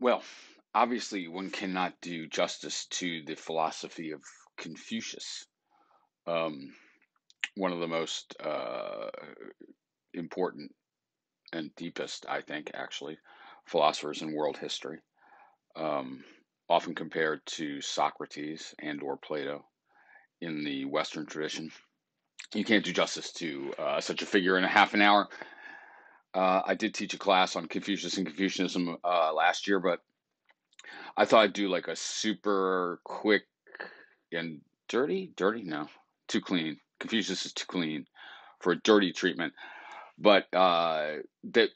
Well, obviously, one cannot do justice to the philosophy of Confucius, um, one of the most important and deepest, I think, actually, philosophers in world history, um, often compared to Socrates and or Plato in the Western tradition. You can't do justice to such a figure in a half an hour. I did teach a class on Confucius and Confucianism last year, but I thought I'd do like a super quick and dirty, no, too clean. Confucius is too clean for a dirty treatment, but that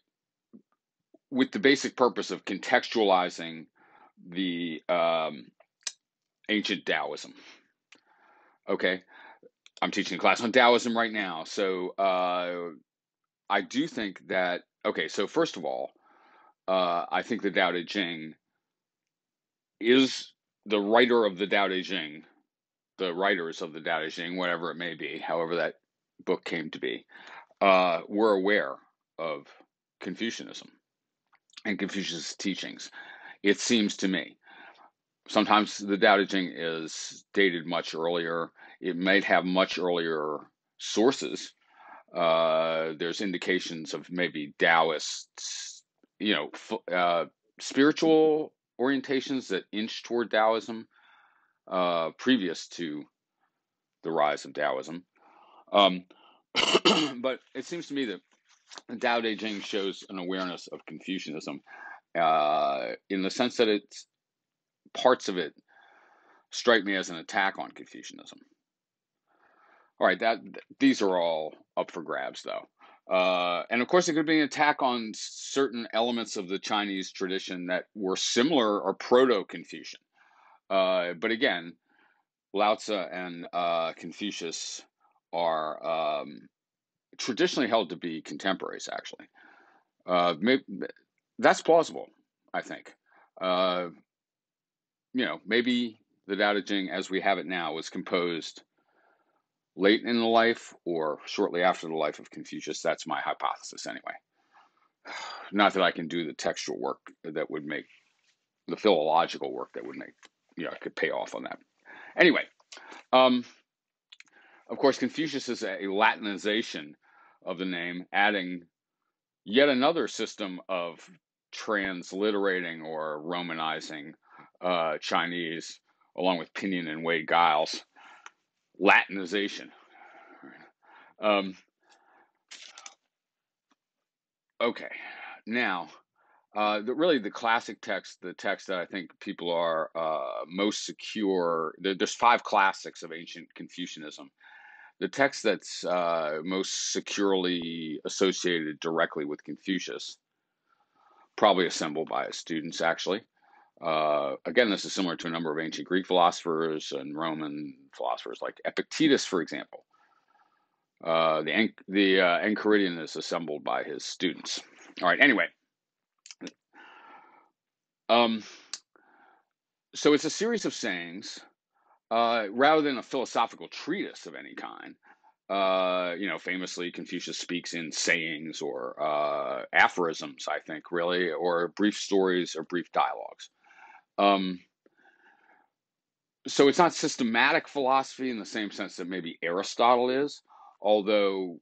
with the basic purpose of contextualizing the ancient Taoism. Okay, I'm teaching a class on Taoism right now, so I do think that. Okay, so first of all, I think the Tao Te Ching is the writer of the Tao Te Ching, the writers of the Tao Te Ching, whatever it may be, however that book came to be, were aware of Confucianism and Confucius' teachings. It seems to me. Sometimes the Tao Te Ching is dated much earlier. It might have much earlier sources. There's indications of maybe Taoist, you know, spiritual orientations that inch toward Taoism previous to the rise of Taoism. Um, but it seems to me that Tao Te Ching shows an awareness of Confucianism in the sense that it's parts of it strike me as an attack on Confucianism. All right, that these are all up for grabs, though. And of course, it could be an attack on certain elements of the Chinese tradition that were similar or proto-Confucian. But again, Lao Tzu and Confucius are traditionally held to be contemporaries, actually. Maybe, that's plausible, I think. Uh, maybe the Tao Te Ching, as we have it now, was composed late in the life or shortly after the life of Confucius. That's my hypothesis, anyway. Not that I can do the textual work that would make the philological work that would make, I could pay off on that. Anyway, um, of course, Confucius is a Latinization of the name, adding yet another system of transliterating or Romanizing Chinese, along with Pinyin and Wei Giles. Latinization. Um, okay, now really the classic text, the text that I think people are most secure. There's five classics of ancient Confucianism. The text that's most securely associated directly with Confucius, probably assembled by his students, actually. Again, this is similar to a number of ancient Greek philosophers and Roman philosophers, like Epictetus, for example. The Enchiridion is assembled by his students. All right. Anyway, um, so it's a series of sayings rather than a philosophical treatise of any kind. Famously, Confucius speaks in sayings or aphorisms, I think, really, or brief stories or brief dialogues. Um, so it's not systematic philosophy in the same sense that maybe Aristotle is, although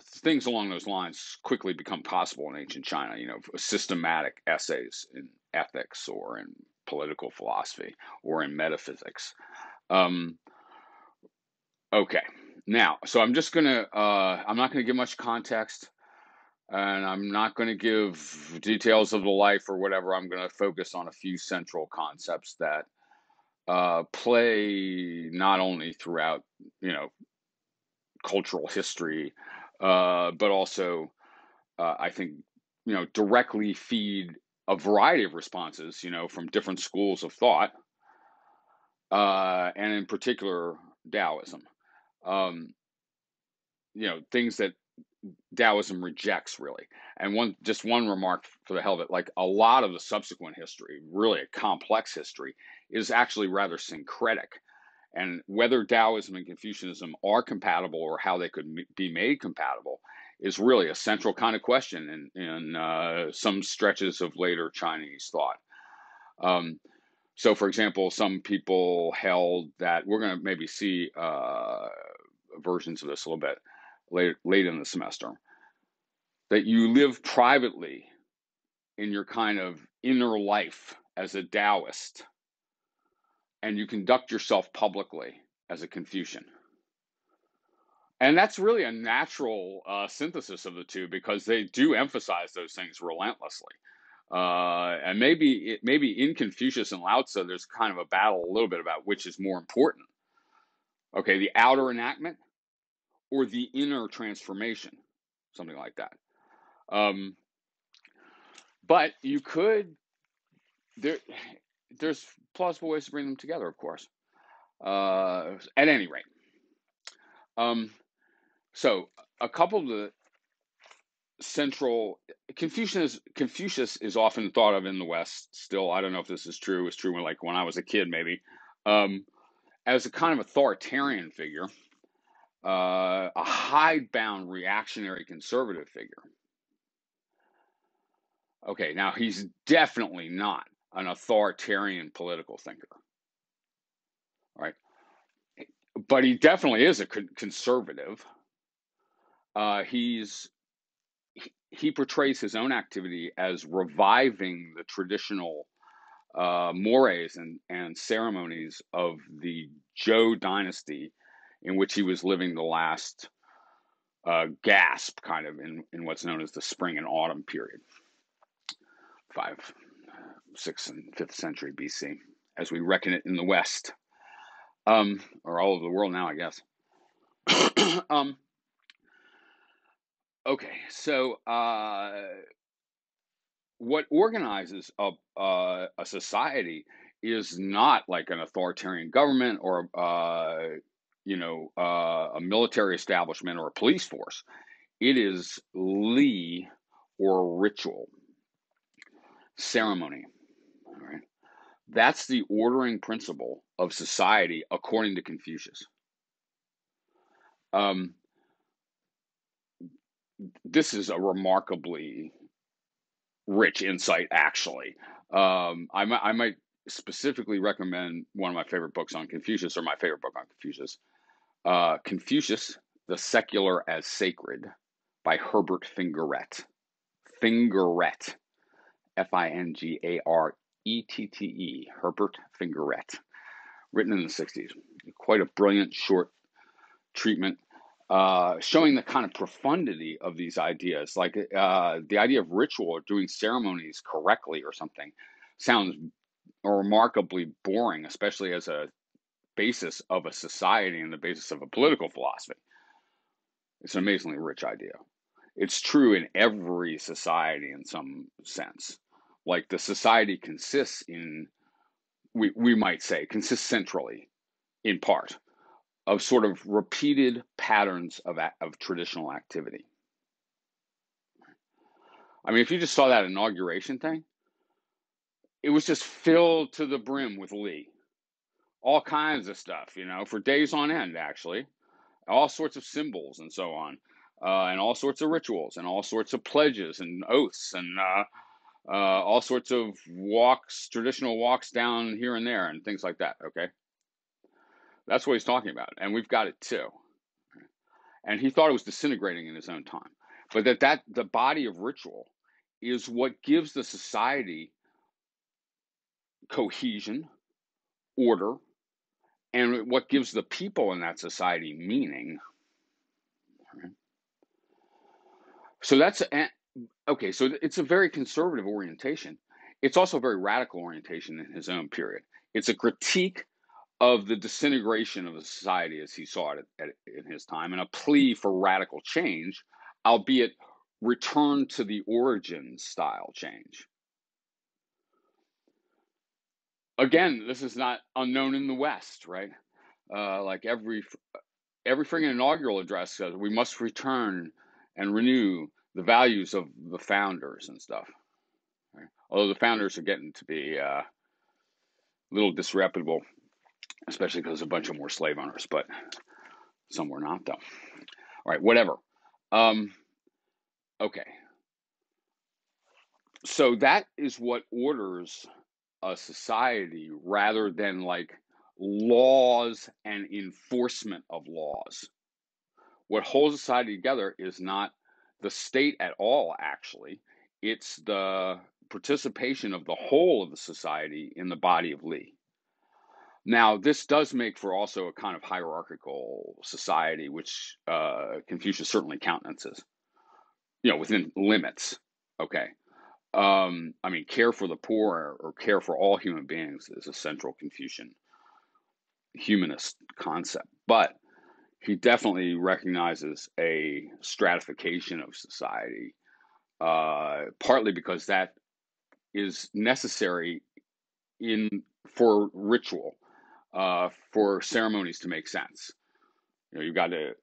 things along those lines quickly become possible in ancient China, systematic essays in ethics or in political philosophy or in metaphysics. Um, okay. Now, so I'm not going to give much context and I'm not going to give details of the life or whatever. I'm going to focus on a few central concepts that play not only throughout, cultural history, but also I think, directly feed a variety of responses, from different schools of thought, and in particular, Taoism. Um, things that Taoism rejects, really. And one remark for the hell of it, like a lot of the subsequent history, really a complex history, is actually rather syncretic. And whether Taoism and Confucianism are compatible or how they could be made compatible is really a central kind of question in some stretches of later Chinese thought. Um, so, for example, some people held that we're going to maybe see versions of this a little bit late in the semester, that you live privately in your kind of inner life as a Taoist, and you conduct yourself publicly as a Confucian. And that's really a natural synthesis of the two, because they do emphasize those things relentlessly. And maybe in Confucius and Lao Tzu, there's kind of a battle a little bit about which is more important. Okay, the outer enactment or the inner transformation, something like that. But you could there's plausible ways to bring them together, of course. At any rate, so a couple of the central Confucius is often thought of in the West still. I don't know if this is true. It's true when I was a kid, maybe, as a kind of authoritarian figure, a hidebound reactionary conservative figure. Okay, now he's definitely not an authoritarian political thinker, right? But he definitely is a conservative. He portrays his own activity as reviving the traditional mores and ceremonies of the Zhou dynasty, in which he was living the last gasp, kind of, in what's known as the Spring and Autumn period, 5, 6, and 5th century BC, as we reckon it in the West, or all over the world now, I guess. Okay, so what organizes a society is not like an authoritarian government or a military establishment or a police force. It is li, or ritual, ceremony. All right, that's the ordering principle of society according to Confucius. This is a remarkably rich insight, actually. I might specifically recommend one of my favorite books on Confucius, or my favorite book on Confucius, Confucius, The Secular as Sacred, by Herbert Fingarette. Fingarette, Fingarette, Herbert Fingarette, written in the 60s. Quite a brilliant short treatment, showing the kind of profundity of these ideas. Like the idea of ritual or doing ceremonies correctly or something sounds remarkably boring, especially as a basis of a society and the basis of a political philosophy. It's an amazingly rich idea. It's true in every society in some sense. Like the society consists we might say, consists centrally, in part, of sort of repeated patterns of traditional activity. I mean, if you just saw that inauguration thing, it was just filled to the brim with Lee. All kinds of stuff, for days on end, actually. All sorts of symbols and so on, and all sorts of rituals, and all sorts of pledges and oaths, and all sorts of traditional walks down here and there, and things like that, okay? That's what he's talking about, and we've got it too. And he thought it was disintegrating in his own time. But that the body of ritual is what gives the society cohesion, order, and what gives the people in that society meaning. Right? So that's okay. So it's a very conservative orientation. It's also a very radical orientation in his own period. It's a critique of the disintegration of the society as he saw it in his time, and a plea for radical change, albeit return to the origins style change. Again, this is not unknown in the West, right? Like every friggin' inaugural address says, we must return and renew the values of the founders and stuff. Right? Although the founders are getting to be a little disreputable, especially because a bunch of more slave owners, but some were not, though. All right, whatever. Okay. So that is what orders a society rather than like laws and enforcement of laws. What holds society together is not the state at all, actually. It's the participation of the whole of the society in the body of Li. Now, this does make for also a kind of hierarchical society, which Confucius certainly countenances, within limits. Okay. I mean, care for the poor or care for all human beings is a central Confucian humanist concept. But he definitely recognizes a stratification of society, partly because that is necessary in for ritual, for ceremonies to make sense. You've got to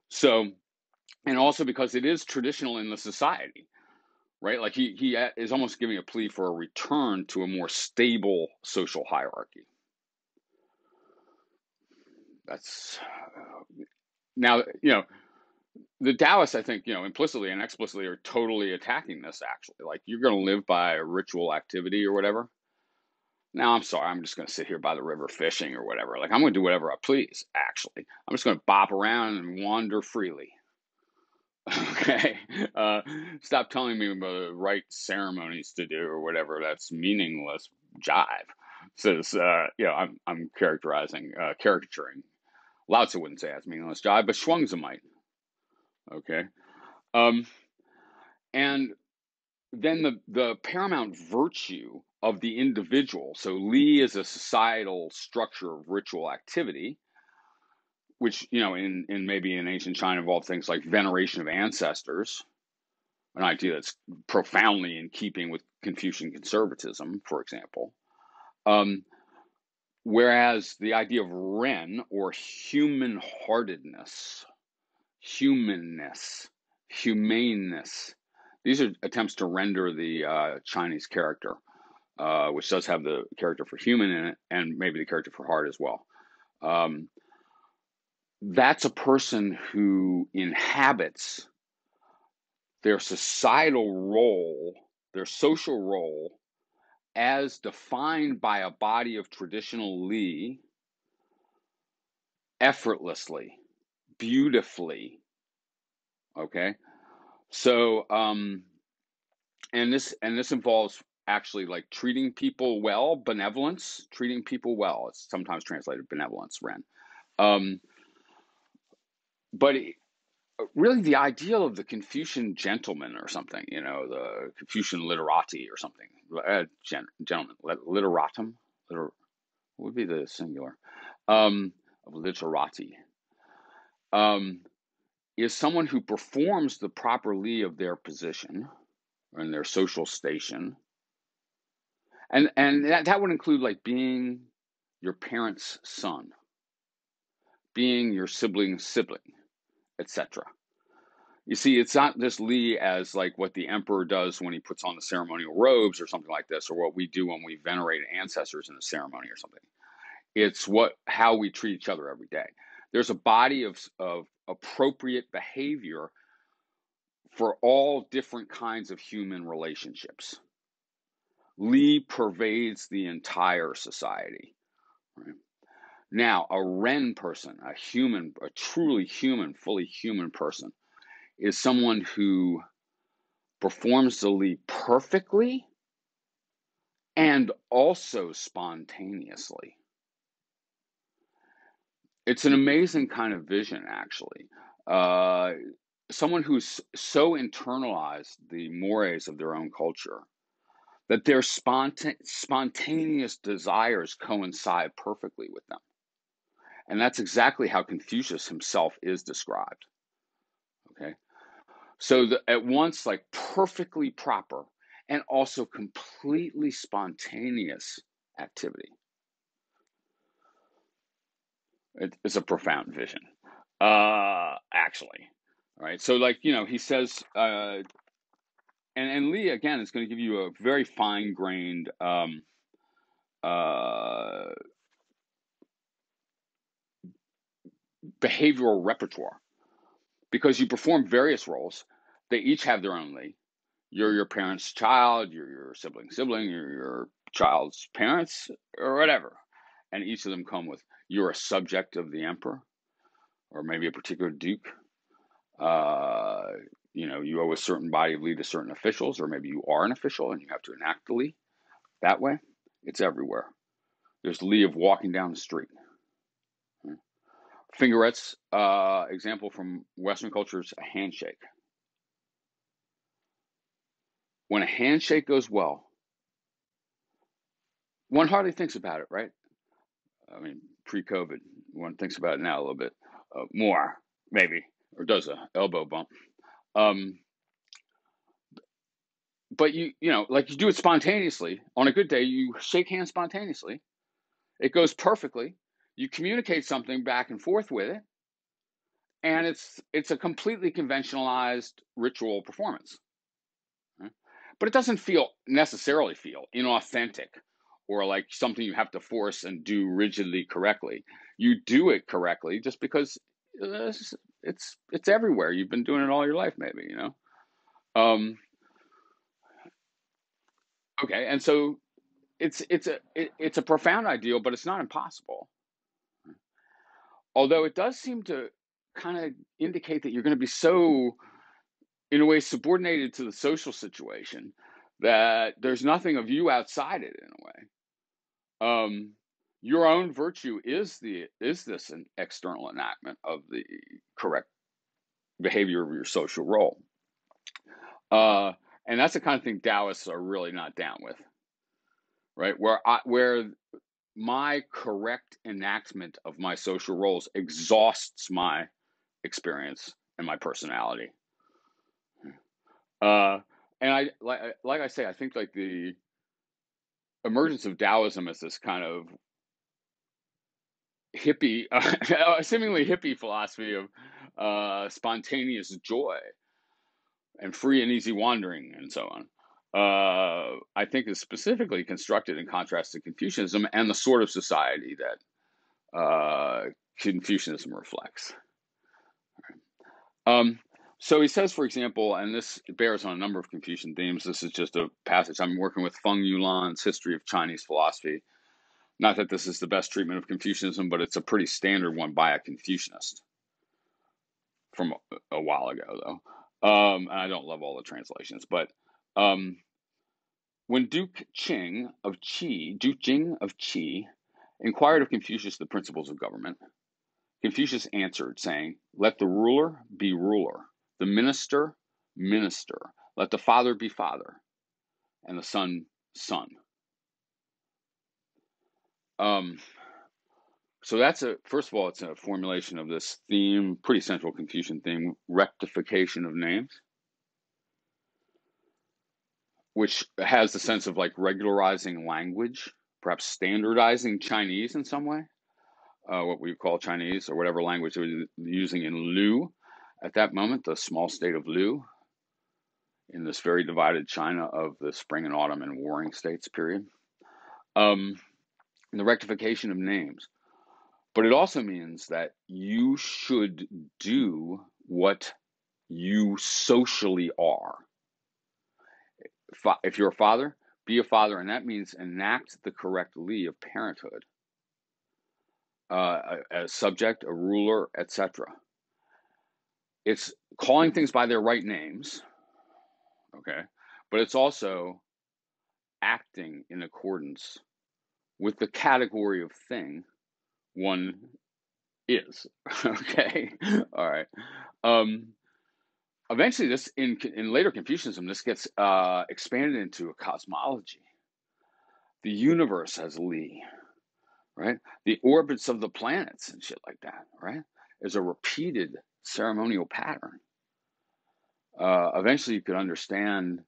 so, and also because it is traditional in the society, right? Like he is almost giving a plea for a return to a more stable social hierarchy. That's now, the Taoists, I think, implicitly and explicitly are totally attacking this, actually. Like, you're going to live by a ritual activity or whatever. Now, I'm sorry, I'm just going to sit here by the river fishing or whatever. Like, I'm going to do whatever I please, actually. I'm just going to bop around and wander freely. Okay? Stop telling me about the right ceremonies to do or whatever. That's meaningless jive. Says, I'm caricaturing. Lao Tzu wouldn't say that's meaningless jive, but Shuangzi might. Okay? Um, and then the paramount virtue of the individual. So Li is a societal structure of ritual activity, which in maybe in ancient China involved things like veneration of ancestors, an idea that's profoundly in keeping with Confucian conservatism, for example. Um, Whereas the idea of Ren, or human heartedness, humanness, humaneness, these are attempts to render the Chinese character, which does have the character for human in it and maybe the character for heart as well. Um, that's a person who inhabits their societal role, their social role, as defined by a body of traditional Li, effortlessly, beautifully. Okay, so and this involves actually like treating people well, benevolence, treating people well. It's sometimes translated benevolence, Ren. Um, but really, the ideal of the Confucian gentleman or something, the Confucian literati or something, gentleman, literatum, liter, would be the singular of literati, um, is someone who performs the proper Li of their position and their social station. And that would include like being your parents' son, being your sibling's sibling, etc. You see, it's not this Li as like what the emperor does when he puts on the ceremonial robes or something like this, or what we do when we venerate ancestors in a ceremony or something. It's how we treat each other every day. There's a body of appropriate behavior for all different kinds of human relationships. Li pervades the entire society. Right? Now, a Ren person, a truly human, fully human person, is someone who performs the Li perfectly and also spontaneously. It's an amazing kind of vision, actually. Uh, Someone who's so internalized the mores of their own culture that their spontaneous desires coincide perfectly with them. And that's exactly how Confucius himself is described. Okay. So at once like perfectly proper and also completely spontaneous activity. It's a profound vision, actually. All right. So like, he says, and Li again is going to give you a very fine grained uh, behavioral repertoire because you perform various roles. they each have their own Li. You're your parents' child, you're your sibling, you're your child's parents, or whatever. And each of them come with, you're a subject of the emperor, or maybe a particular duke. You owe a certain body of Li to certain officials, or maybe you are an official and you have to enact the Li. That way, it's everywhere. There's Li of walking down the street. Fingerets, example from Western cultures, a handshake. When a handshake goes well, one hardly thinks about it, right? I mean, pre-COVID, one thinks about it now a little bit more, maybe, or does a elbow bump. But like you do it spontaneously. On a good day, you shake hands spontaneously. It goes perfectly. You communicate something back and forth with it, and it's a completely conventionalized ritual performance. Right? But it doesn't necessarily feel inauthentic or like something you have to force and do rigidly correctly. You do it correctly just because it's everywhere. You've been doing it all your life, maybe, Okay, and so it's a profound ideal, but it's not impossible. Although it does seem to kind of indicate that you're going to be so, in a way, subordinated to the social situation that there's nothing of you outside it, in a way. Your own virtue is this an external enactment of the correct behavior of your social role. And that's the kind of thing Taoists are really not down with, right? Where my correct enactment of my social roles exhausts my experience and my personality. And like I say, I think like the emergence of Taoism as this kind of hippie, seemingly hippie philosophy of spontaneous joy and free and easy wandering and so on, I think is specifically constructed in contrast to Confucianism and the sort of society that Confucianism reflects. So he says, for example, and this bears on a number of Confucian themes. This is just a passage. I'm working with Feng Yulan's History of Chinese Philosophy. Not that this is the best treatment of Confucianism, but it's a pretty standard one by a Confucianist from a while ago, though. And I don't love all the translations, but when Duke Jing of Qi, inquired of Confucius the principles of government, Confucius answered, saying, "Let the ruler be ruler, the minister, minister. Let the father be father, and the son, son." So first of all, it's a formulation of this theme, pretty central Confucian theme, rectification of names, which has the sense of like regularizing language, perhaps standardizing Chinese in some way, what we call Chinese or whatever language we're using in Lu at that moment, the small state of Lu, in this very divided China of the spring and autumn and warring states period. And the rectification of names. But it also means that you should do what you socially are. If you're a father, be a father, and that means enact the correct Li of parenthood. A subject, a ruler, etc. It's calling things by their right names, okay? But it's also acting in accordance with the category of thing one is, okay? All right. Eventually, this in later Confucianism, this gets expanded into a cosmology. The universe has Li, right? The orbits of the planets and shit like that, right? Is a repeated ceremonial pattern. Eventually, you could understand,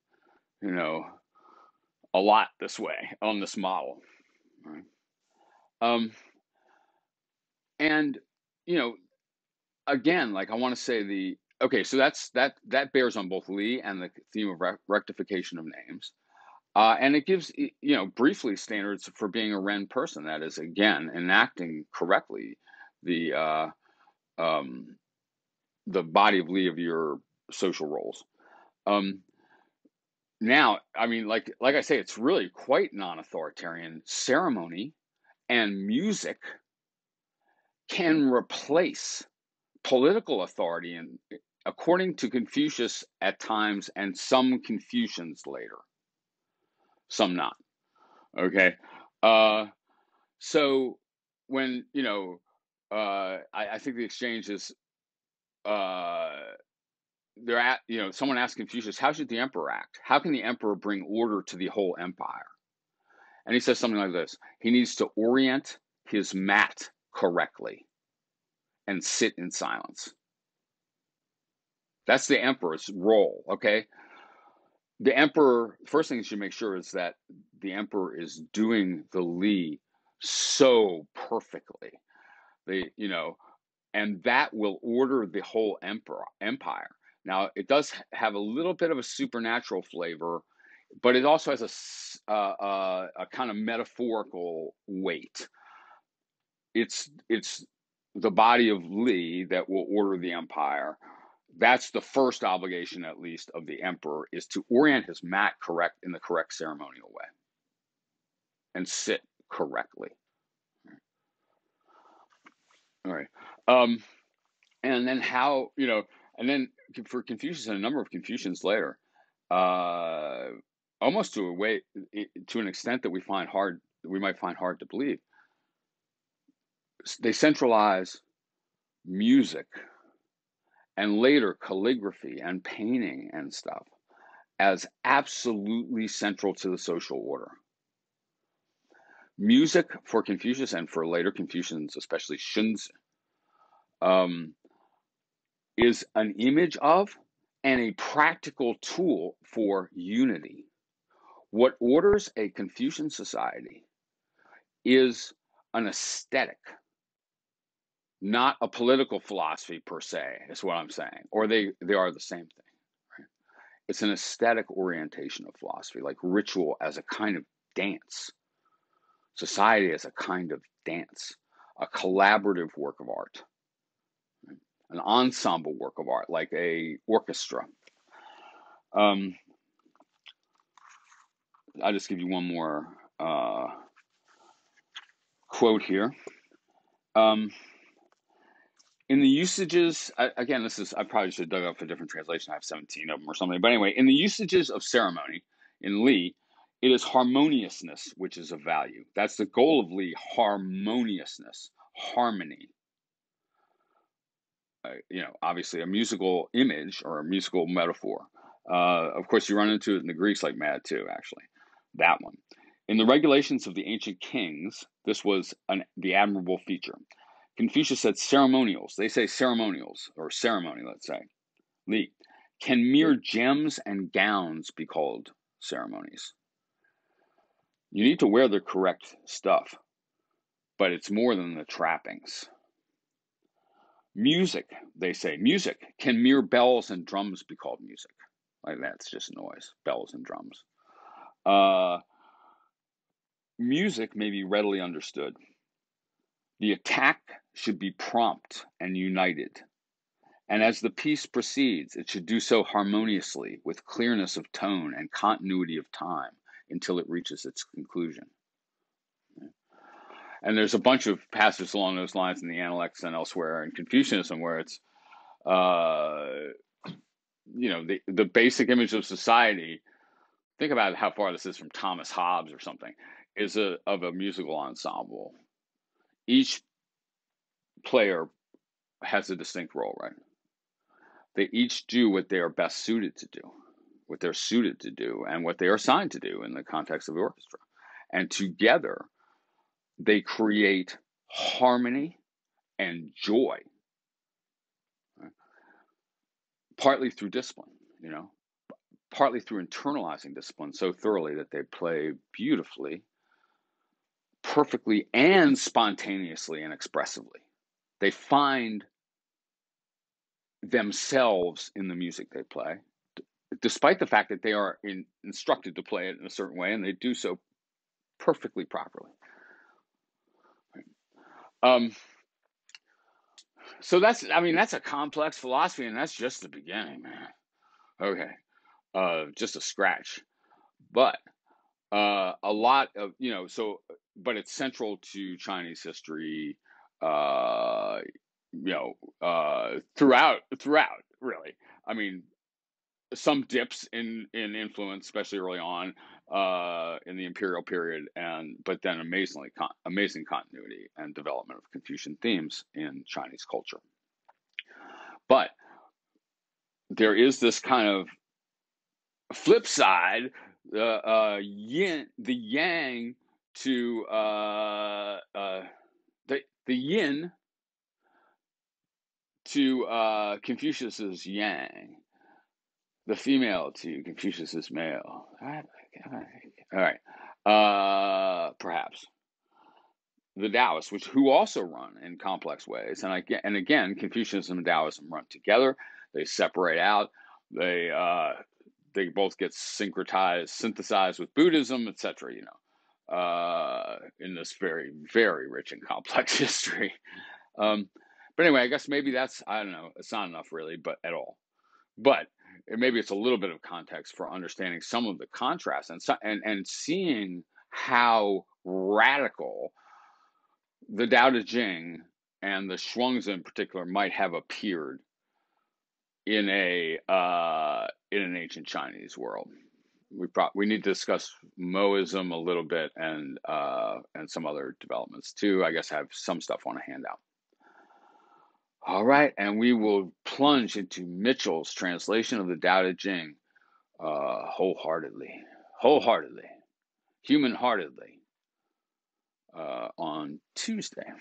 a lot this way on this model, right? And again, like I want to say so that bears on both Li and the theme of rectification of names. And it gives, briefly standards for being a Ren person. That is, again, enacting correctly the body of Li of your social roles. Um, Now, I mean, like I say, it's really quite non-authoritarian. Ceremony and music can replace political authority, and according to Confucius at times, and some Confucians later, some not. Okay, uh, so when I think the exchange is uh, they're at someone asked Confucius, how should the emperor act? How can the emperor bring order to the whole empire? And he says something like this: he needs to orient his mat correctly and sit in silence. That's the emperor's role, okay? The emperor, first thing you should make sure is that the emperor is doing the Li so perfectly. And that will order the whole empire. Now, it does have a little bit of a supernatural flavor, but it also has a kind of metaphorical weight. It's the body of Li that will order the empire. That's the first obligation, at least, of the emperor, is to orient his mat in the correct ceremonial way and sit correctly. All right. And then and then for Confucius and a number of Confucians later, uh, almost to an extent that we might find hard to believe, they centralize music and later calligraphy and painting and stuff as absolutely central to the social order. Music for Confucius and for later Confucians, especially Shunzi, is an image of and a practical tool for unity. What orders a Confucian society is an aesthetic, not a political philosophy per se, is what I'm saying. Or they are the same thing. Right? It's an aesthetic orientation of philosophy, like ritual as a kind of dance, society as a kind of dance, a collaborative work of art, right? An ensemble work of art, like a orchestra. I'll just give you one more quote here. In the usages, again, I probably should have dug up a different translation. I have 17 of them or something. But anyway, in the usages of ceremony in Li, it is harmoniousness which is of value. That's the goal of Li, harmoniousness, harmony. Obviously a musical image or a musical metaphor. Of course, you run into it in the Greeks like mad too, actually. That one. In the regulations of the ancient kings, this was the admirable feature. Confucius said ceremonials. They say ceremonials, or ceremony, let's say. Li. Can mere gems and gowns be called ceremonies? You need to wear the correct stuff, but it's more than the trappings. Music, they say. Music. Can mere bells and drums be called music? Like, that's just noise, bells and drums. Music may be readily understood. The attack should be prompt and united. And as the piece proceeds, it should do so harmoniously, with clearness of tone and continuity of time until it reaches its conclusion. And there's a bunch of passages along those lines in the Analects and elsewhere in Confucianism where it's, the basic image of society. Think about how far this is from Thomas Hobbes or something. Is of a musical ensemble. Each player has a distinct role, right? They each do what they are best suited to do, what they're suited to do, and what they are assigned to do in the context of the orchestra. And together, they create harmony and joy, right? Partly through discipline, partly through internalizing discipline so thoroughly that they play beautifully, perfectly, and spontaneously and expressively. They find themselves in the music they play, despite the fact that they are instructed to play it in a certain way, and they do so perfectly properly. So that's a complex philosophy, and that's just the beginning, man. Okay. just a scratch. But a lot of, but it's central to Chinese history, uh, throughout, really. I mean, some dips in influence, especially early on in the imperial period, but then amazing continuity and development of Confucian themes in Chinese culture. But there is this kind of flip side, the yang to the yin to Confucius's yang, the female to Confucius's male. All right, perhaps the Taoists, who also run in complex ways, and again, Confucianism and Taoism run together. They separate out. They both get synthesized with Buddhism, etc. In this very, very rich and complex history. But anyway, I guess maybe that's, I don't know, it's not enough really, but at all. But maybe it's a little bit of context for understanding some of the contrasts and seeing how radical the Tao Te Ching and the Shuangzi in particular might have appeared in an ancient Chinese world. We need to discuss Moism a little bit and some other developments too. I guess I have some stuff on a handout. All right, and we will plunge into Mitchell's translation of the Tao Te Ching wholeheartedly, human-heartedly on Tuesday.